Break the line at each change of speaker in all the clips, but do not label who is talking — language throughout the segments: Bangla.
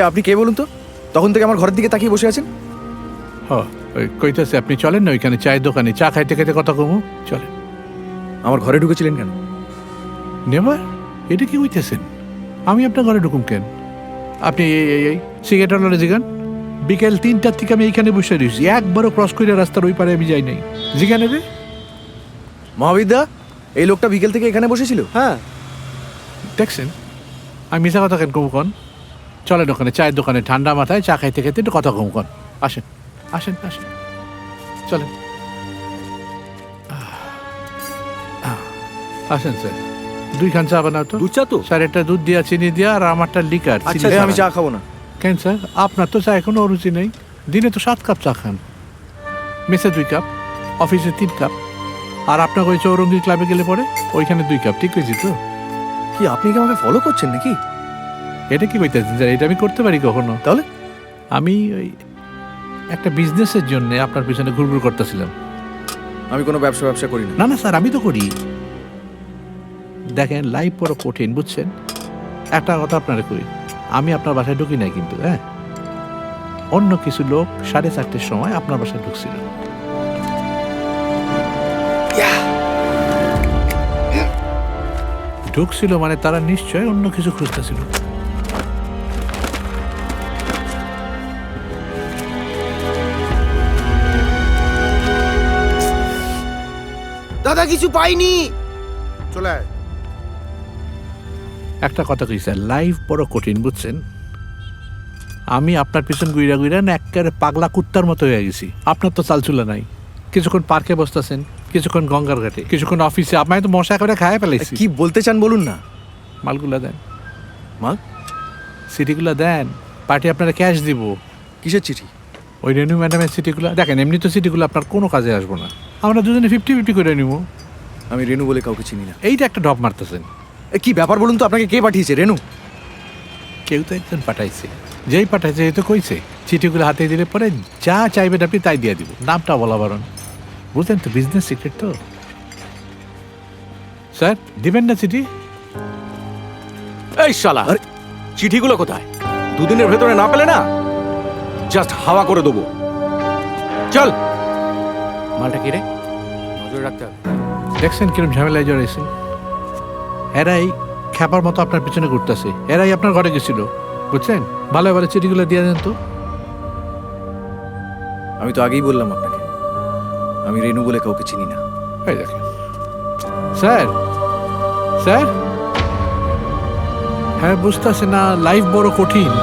আপনি কে বলুন তো? তখন থেকে আমার ঘরের দিকে তাকিয়ে বসে আছেন।
ওই কইতাছে আপনি চলেন না ওইখানে চায়ের দোকানে চা খাইতে খাইতে কথা কমু চলেন।
আমার ঘরে ঢুকেছিলেন কেন?
নেবার এটা কি হইতেছেন? আমি আপনার ঘরে ঢুকুম কেন? আপনি এই সিগারেট জিগান বিকেল 3টার থেকে আমি এইখানে বসে রয়েছি, একবারও ক্রস করে রাস্তার ওই পারে আমি যাই নাই। জিগানে রে
মহাবিদ্যা, এই লোকটা বিকেল থেকে এখানে বসেছিল?
হ্যাঁ,
দেখছেন আমি মিশা কথা কেন কমু কন? চলেন ওখানে চায়ের দোকানে ঠান্ডা মাথায় চা খাইতে খাইতে একটু কথা কমু কন। আসেন আসেন আসেন চলেন। আসেন স্যার, 2 খান চা বানাও তো।
দুধ চা তো?
স্যার একটা দুধ দিয়া চিনি দিয়া আর আমারটা লিকার।
আচ্ছা,
আমি চা খাবো না।
কেন স্যার, আপনার তো চা এখনো অরুচি নেই? দিনে তো 7 কাপ চা খান, মেসে 2 কাপ, অফিসে 3 কাপ, আর আপনার ওই চৌরঙ্গি ক্লাবে গেলে পরে ওইখানে 2 কাপ। ঠিক হয়েছি তো?
কি আপনি কি আমাকে ফলো করছেন নাকি?
এটা কি কইতেছেন স্যার? এটা আমি করতে পারি কখনো?
তাহলে
আমি ওই একটা বিজনেসের জন্য আপনার পিছনে ঘুরঘুর করতেছিলাম।
আমি কোনো ব্যবসা করি না।
না না স্যার, আমি তো করি। দেখেন লাইফ বড় কঠিন, বুঝছেন? একটা কথা আপনারা কই, আমি আপনার বাসায় ঢুকি নাই কিন্তু, হ্যাঁ, অন্য কিছু লোক 4:30টার সময় আপনার বাসায় ঢুকছিল। ঢুকছিল মানে তারা নিশ্চয় অন্য কিছু খুঁজতেছিল।
দাদা কিছু পাইনি। চলে আয়।
একটা কথা কই স্যার, লাইফ বড় কঠিন, বুঝছেন? আমি আপনার পিছন গুইরা গুইরা না একেবারে পাগলা কুত্তার মতো হয়ে গেছি। আপনার তো চালচুলা নাই। কিছুক্ষণ পার্কে বসতেছেন, কিছুক্ষণ গঙ্গার ঘাটে, কিছুক্ষণ অফিসে। আপনার তো মশা করে খায় ফেলাইছি।
কি বলতে চান বলুন না।
মালগুলা দেন,
মাল?
সিটিগুলো দেন, পার্টি আপনারা ক্যাশ দিব।
কিসের চিঠি?
ওই রেনু ম্যাডামের সিটিগুলো দেখেন, এমনি তো সিটিগুলো আপনার কোনো কাজে আসবো না। আমরা দুজনে 50-50 করে নিব।
আমি রেনু বলে কাউকে চিনি না।
এইটা একটা ডব মারতেছেন।
কি ব্যাপার বলুন তো? আপনাকে কে পাঠিয়েছে? রেনু?
কেউ তো একজন পাঠাইছে, যেই পাঠাইছে এই তো কইছে চিঠিগুলো হাতে দিলে পরে যা চাইবেন আপনি তাই দিয়ে দিব, নামটা বলা বারণ। বুঝলেন তো, বিজনেস সিক্রেট তো। স্যার দিবেন না চিঠি?
এই শালা,
আরে!
চিঠিগুলো কোথায়? দুদিনের ভেতরে না পেলে না জাস্ট হাওয়া করে দেবো। চল। মালটা কি রে? নজরে রাখতে হবে।
দেখছেন কিরম ঝামেলায় জড়াইছেন? এরাই খ্যাপার মতো আপনার পিছনে ঘুরতেছে। এরাই আপনার ঘরে গেছিল, বুঝছেন? ভালো ভালো চিঠিগুলো দিয়ে দেন তো।
আমি তো আগেই বললাম আপনাকে, আমি রেনু বলে কাউকে চিনি না।
এই দেখেন স্যার, স্যার, হ্যাঁ বুঝতেছে না লাইফ বড় কঠিন।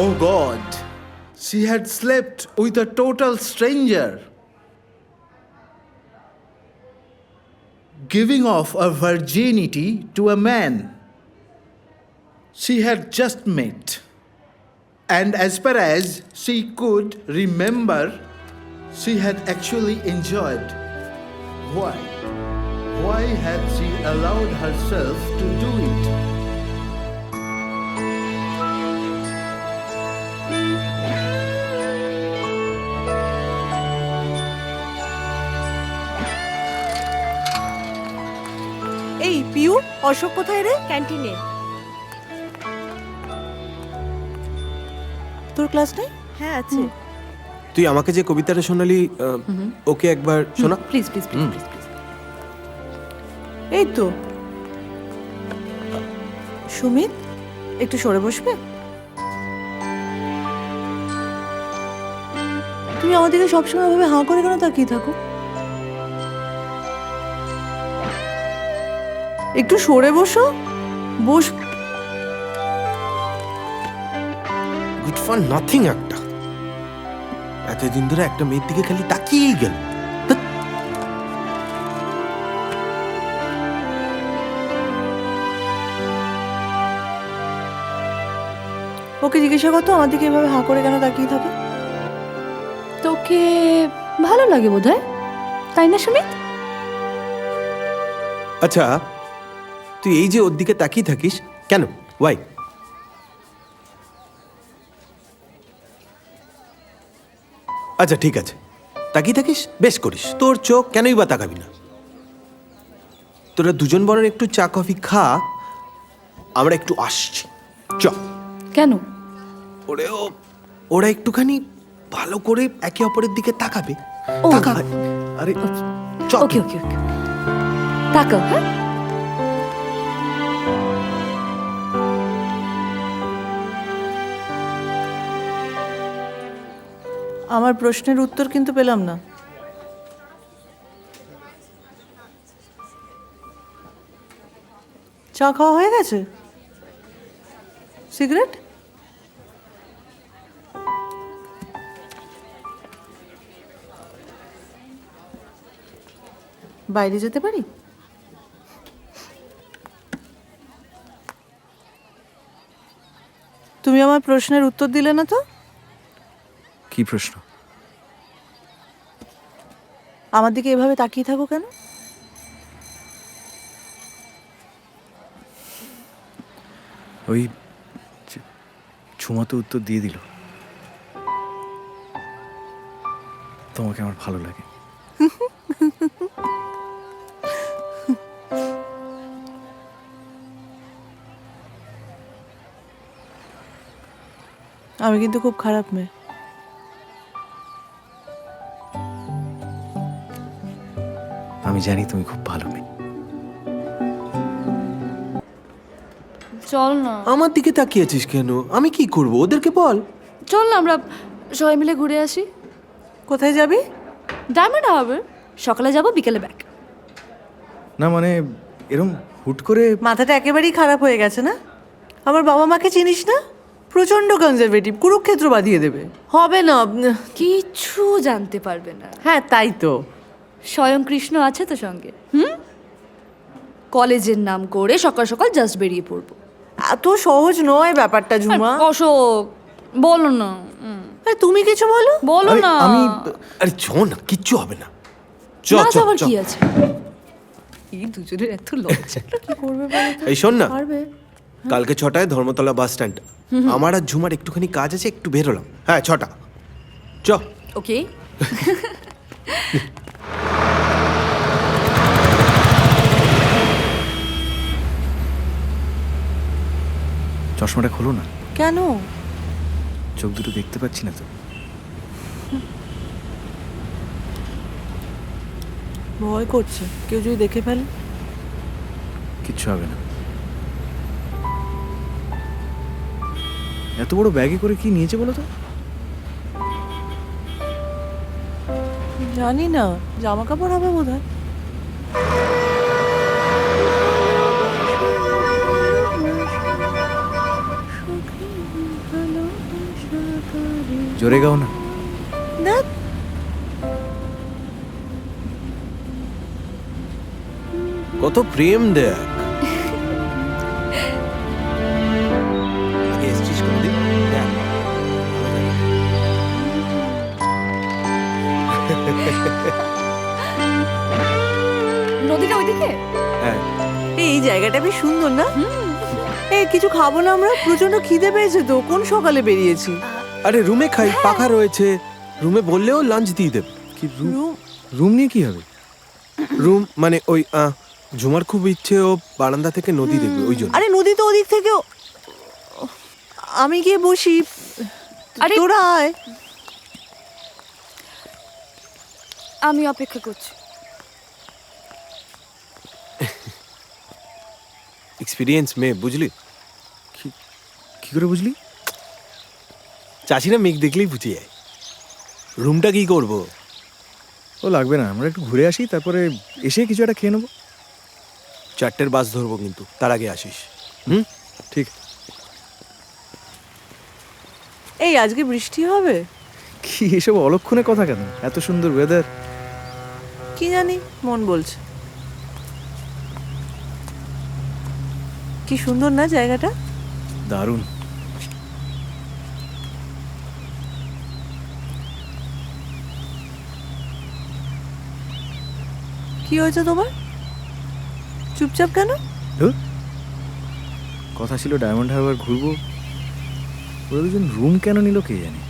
Oh God, she had slept with a total stranger, giving off her virginity to a man she had just met. And as far as she could remember, she had actually enjoyed. Why? Why had she allowed herself to do it?
এই পিউ, অশোক কোথায় রে?
ক্যান্টিনে।
তোর ক্লাস নাই?
হ্যাঁ আছে।
তুই আমাকে যে কবিতাটা শোনালি, ওকে একবার শোনা।
Please please please please please. এই তো সুমিত, একটু সরে বসবে? তুমি আমাদেরকে সবসময় ভাবে হাঁ করে কেন তাকিয়ে থাকো? একটু সরে বসো। বস।
গুড ফর নাথিং একটা। এতদিন ধরে একটা মেয়ের দিকে খালি তাকিয়েই গেল।
ওকে জিজ্ঞাসা করতো আমার দিকে এভাবে হাঁ করে কেন তাকিয়ে থাকে।
তোকে ভালো লাগে বোধহয়, তাই না সুমিত?
আচ্ছা, তুই এই যে ওর দিকে তাকিয়ে থাকিস কেন? ওয়াই? আচ্ছা ঠিক আছে, তাকিয়ে থাকিস, বেশ করিস। তোর চোখ কেনই বা তাকাবি না? তোরা দুজন বরং একটু চা কফি খা, আমরা একটু আসছি। চ।
কেন?
ওরা একটুখানি ভালো করে একে অপরের দিকে তাকাবে।
ও,
তাকা। আরে চ।
ওকে ওকে ওকে, তাকাও। হ্যাঁ,
আমার প্রশ্নের উত্তর কিন্তু পেলাম না। চা খাওয়া হয়ে গেছে? সিগারেট? বাইরে যেতে পারি? তুমি আমার প্রশ্নের উত্তর দিলে না তো?
কি প্রশ্ন?
আমার দিকে এভাবে তাকিয়ে থাকো কেন?
ওই ঝুমা তো উত্তর দিয়ে দিল, তোমাকে আমার ভালো লাগে।
আমি কিন্তু খুব খারাপ মেয়ে।
আমি জানি তুমি খুব ভালো মেয়ে।
চল না।
আমার দিকে তাকিয়েছিস কেন? আমি কি করব? ওদেরকে বল।
চল না, আমরা সবাই মিলে ঘুরে আসি।
কোথায় যাবি?
ডায়মন্ড হারবার। সকালে যাব, বিকেলে ব্যাক।
না মানে এরম হুট করে।
মাথাটা একেবারেই খারাপ হয়ে গেছে না? আমার বাবা মাকে চিনিস না? প্রচন্ড কনজারভেটিভ, কুরুক্ষেত্র বাঁধিয়ে দেবে। হবে না।
কিচ্ছু জানতে পারবে না।
হ্যাঁ তাই তো।
স্বয়ং কৃষ্ণ আছে তো সঙ্গে। কলেজের নাম করে সকাল সকাল জাস্ট বেরিয়ে পড়বো।
এত সহজ নয় ব্যাপারটা ঝুমা।
অশোক, বলো না।
আরে তুমি কিছু বলো।
বলো
আরে,
না।
আরে চ না, কিচ্ছু হবে না। চ
না
চ
যাবার
চ।
কি আছে? এই দুজনের এত লজ্জা।
কি করবে বলো তো?
এই শোন না,
পারবে।
কালকে 6টায় ধর্মতলা বাস স্ট্যান্ড। আমার আর ঝুমার একটুখানি কাজ আছে, একটু বেরোলাম। হ্যাঁ 6টা। চ।
ওকে।
চশমাটা খোলো না।
কেন?
চোখ দুটো দেখতে পাচ্ছি না তো।
ভয় করছে কেউ যদি দেখে ফেলে।
কিচ্ছু হবে না। এত বড় ব্যাগে করে কি নিয়েছে বলো তো?
জানি না, জামা কাপড় হবে বোধ হয়।
জোরে গাও না।
দেখ
কত প্রেম দেখ। আগে এসছিস কোনদিন? দেখ।
নদীটা ওইদিকে।
হ্যাঁ।
এই জায়গাটা বেশ সুন্দর না? এই কিছু খাবো না আমরা? প্রচন্ড খিদে পেয়েছে তো, কোন সকালে বেরিয়েছি।
আরে রুমে খাই, পাখা রয়েছে। রুমে বললেও লাঞ্চ দিয়ে দেবে।
কি রুম নিয়ে কি হবে?
রুম মানে ওই ঝুমার খুব ইচ্ছে ও বারান্দা থেকে নদী দেখবে, ওই জন্য।
আরে নদী তো ওদিক থেকেও। আমি গিয়ে বসি।
আরে-
তোরা আয়।
আমি অপেক্ষা করছি।
এক্সপিরিয়েন্স মেয়ে, বুঝলি?
কি করে বুঝলি?
চাষিরা মেঘ দেখলেই বুঝে যায়। রুমটা কি করব?
ও লাগবে না, আমরা একটু ঘুরে আসি, তারপরে এসে কিছু একটা খেয়ে নেবো।
চ 4টের বাস ধরবো, কিন্তু তার আগে আসিস। হুম?
ঠিক।
এই আজকে বৃষ্টি হবে
কি এসব অলক্ষণে কথা কেন? এত সুন্দর ওয়েদার।
কি জানি, মন বলছে। কি সুন্দর না জায়গাটা?
দারুণ।
কি হয়েছে তোমার? চুপচাপ কেন?
ধুর, কথা ছিল ডায়মন্ড হারবার ঘুরবো, ওরা দুজন রুম কেন নিল কে জানে।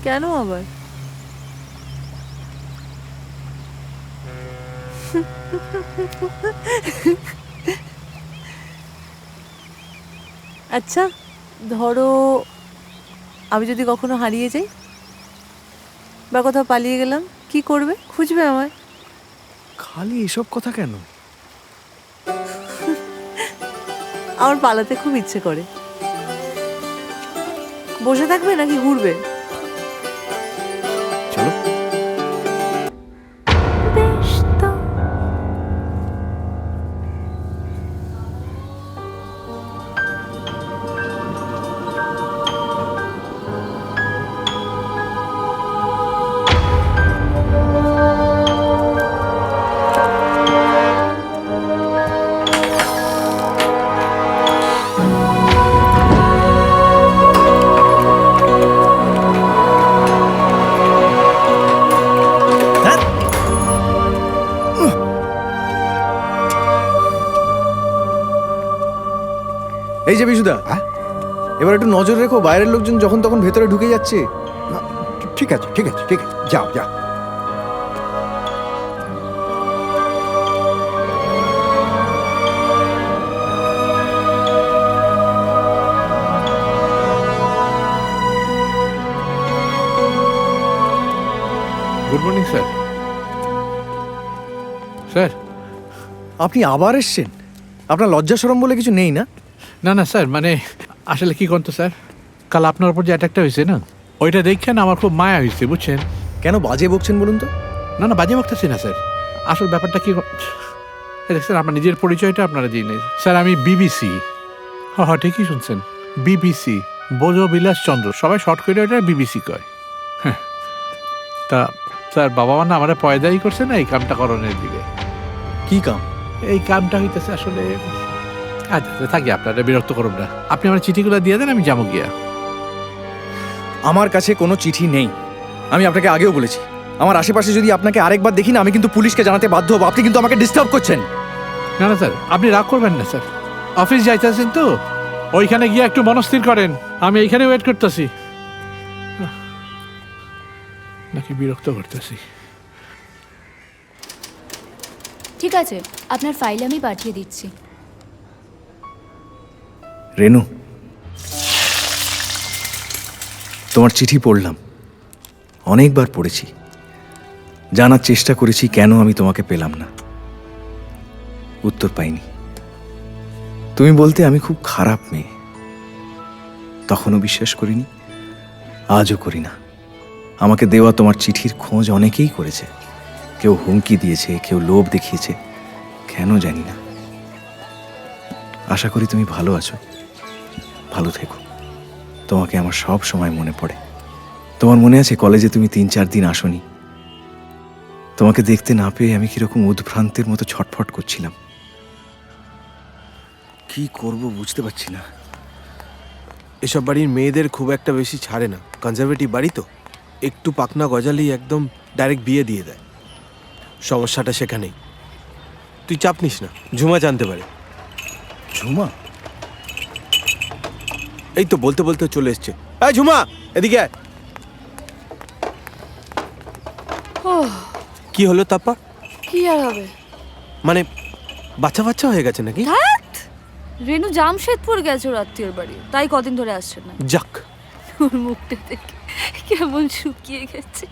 কেন আবার? আচ্ছা, ধরো আমি যদি কখনো হারিয়ে যাই বা কোথাও পালিয়ে গেলাম, কি করবে? খুঁজবে আমায়?
খালি এসব কথা কেন?
আমার পালাতে খুব ইচ্ছে করে। বসে থাকবে নাকি ঘুরবে?
চলো। এই যে বিশুদা, এবার একটু নজর রেখো, বাইরের লোকজন যখন তখন ভেতরে ঢুকে যাচ্ছে।
ঠিক আছে ঠিক আছে ঠিক আছে, যাও যাও।
Good morning sir. স্যার,
আপনি আবার এসছেন? আপনার লজ্জা শরম বলে কিছু নেই না?
না না স্যার, মানে আসলে কি করতো স্যার, কাল আপনার উপর যে অ্যাটাকটা হয়েছে না, ওইটা দেখছেন আমার খুব মায়া হয়েছে, বুঝছেন?
কেন বাজে বকছেন বলুন তো?
না না, বাজে বকতেছি না স্যার, আসল ব্যাপারটা কি স্যার, আমার নিজের পরিচয়টা আপনারা দিয়ে নেই স্যার। আমি বিবিসি। হ্যাঁ ঠিকই শুনছেন, বিবিসি, বোঝো বিলাস চন্দ্র, সবাই শর্ট করে ওটা বিবিসি কয়। হ্যাঁ, তা স্যার বাবা মা না আমার পয়দাই করছে না এই কামটা করণের দিকে।
কি কাম?
এই কামটা হইতেছে আসলে, আচ্ছা থাকি, আপনারা বিরক্ত করুন না, আপনি আমার চিঠিগুলো দিয়ে দেন, আমি যাবো গিয়া।
আমার কাছে কোনো চিঠি নেই, আমি আপনাকে আগেও বলেছি। আমার আশেপাশে যদি আপনাকে আরেকবার দেখি না, আমি কিন্তু পুলিশকে জানাতে বাধ্য হব। আপনি কিন্তু আমাকে ডিস্টার্ব করছেন।
না না স্যার, আপনি রাগ করবেন না স্যার, অফিস যাইতেছেন তো, ওইখানে গিয়ে একটু মনস্থির করেন, আমি এইখানে ওয়েট করতেছি। নাকি বিরক্ত করতেছি?
ঠিক আছে, আপনার ফাইল আমি পাঠিয়ে দিচ্ছি।
রেনু, তোমার চিঠি পড়লাম, অনেকবার পড়েছি, জানার চেষ্টা করেছি কেন আমি তোমাকে পেলাম না, উত্তর পাইনি। তুমি বলতে আমি খুব খারাপ মেয়ে, তখনও বিশ্বাস করিনি, আজও করি না। আমাকে দেওয়া তোমার চিঠির খোঁজ অনেকেই করেছে, কেউ হুমকি দিয়েছে, কেউ লোভ দেখিয়েছে, কেন জানি না। আশা করি তুমি ভালো আছো, ভালো থেকো। তোমাকে আমার সব সময় মনে পড়ে। তোমার মনে আছে কলেজে তুমি 3-4 দিন আসোনি? তোমাকে দেখতে না পেয়ে আমি কিরকম উদ্ভ্রান্তের মতো ছটফট করছিলাম। কি করব বুঝতে পারছি না।
এসব বাড়ির মেয়েদের খুব একটা বেশি ছাড়ে না, কনজারভেটিভ বাড়ি তো, একটু পাকনা গজালেই একদম ডাইরেক্ট বিয়ে দিয়ে দেয়। সমস্যাটা সেখানেই। তুই চাপ নিস না, ঝুমা জানতে পারে।
ঝুমা?
এই তো বলতে বলতে চলে এসছে। এই ঝুমা, এদিকে আয়। কি হলো তাপ্পা?
কি আর হবে?
মানে বাচ্চা বাচ্চা হয়ে গেছে নাকি?
ধ্যাৎ, রেনু জামশেদপুর গেছে ওর আত্মীয়র বাড়ি, তাই কদিন ধরে আসছে না।
যাক,
ওর মুখটা দেখে কেমন শুকিয়ে গেছে।